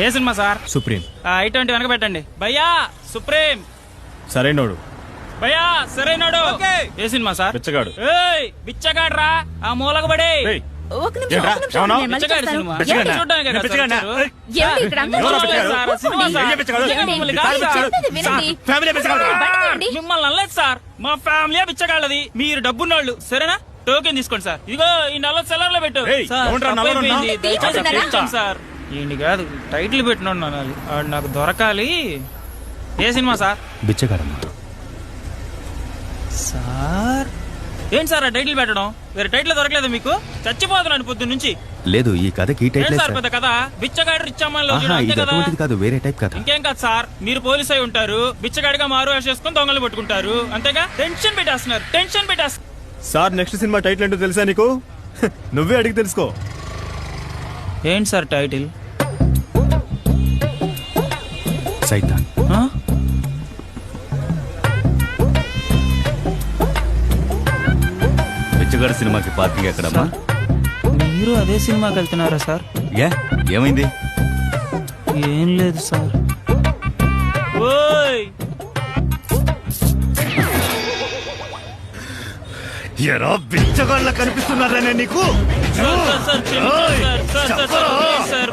ఏ cinema sir? Supreme. I20 వెనక పెట్టండి. భయ్యా సుప్రీం. సరైనోడు. భయ్యా సరైనోడు. ఏ సినిమా సార్? బిచ్చగాడు. ఏయ్ బిచ్చగాడు రా, ఆ మూలక పడే. ఒక నిమిషం, ఒక నిమిషం, ఏమన్నా? నేను మళ్ళీ బిచ్చగాడి చేస్తాను. సినిమా. బిచ్చగాడినా? చూడ్డానికే కదా సార్ బిచ్చగాడినా? వచ్చారు. ఏమండి, ఇక్కడ అందరూ ఎవరు చూస్తున్నారు. బిచ్చగాడు? Cinema sir. ఏ బిచ్చగాడు? ఏమండి, మిమ్మల్ని కాదు మీరు సార్. చెప్పేది వినండి. ఫ్యామిలీ బిచ్చగాడు. బండి తీయండి. మిమ్మల్ని అనలేదు సార్, మా ఫ్యామిలీ బిచ్చగాళ్ళది. మీరు డబ్బున్నోళ్ళు సరేనా? టోకెన్ తీసుకోండి సార్. ఇదిగో ఈ నల్ల సెల్లర్ లో పెట్టు. ఏయ్, సార్, ఎవడ్రా నల్లగా ఉన్నా? తప్పైపోయింది. దయచేసి తీసుకున్నారా? క్షమించండి సార్. ఏంటి కాదు, టైటిల్ పెట్టినోడు అనాలి. ఆడు నాకు దొరకాలి. ఏ సినిమా సార్? బిచ్చగాడమ్మా. సార్ ఏంటి సార్ ఆ టైటిల్ పెట్టడం? వేరే టైటిల్ దొరకలేదు మీకు? చచ్చిపోతున్నాను పొద్దున్న నుంచి. లేదు, ఈ కథకి ఏంటి టైటిల్ సార్ పెద్ద కథ? బిచ్చగాడు రిచ్చమ్మలో ఆహా, అంతే ఇది కదా? అటువంటిది కాదు, వేరే టైప్ కథ. ఇంకేం కాదు సార్, మీరు పోలీస్ అయి ఉంటారు, బిచ్చగాడిగా మారు వేష చేసుకుని దొంగలు పట్టుకుంటారు అంతేగా? టెన్షన్ పెట్టేస్తున్నారు, టెన్షన్ పెట్టేస్తున్నారు. సార్ నెక్స్ట్ సినిమా టైటిల్ ఏంటో తెలుసా నీకు? నువ్వే అడిగి తెలుసుకో. ఏంటి సార్ టైటిల్? సైతాన్. ఆ? బిచ్చగాడు సినిమాకి పార్కింగ్ ఎక్కడమ్మా? మీరు అదే సినిమాకి వెళ్తున్నారా సార్? ఏమైంది? ఏం లేదు సార్. ఓయ్ ఎరా బిచ్చగాళ్ళ కనిపిస్తున్నారనే నీకు? సార్, సార్, సార్, క్షమించండి sir, sir, sir, sir, please sir.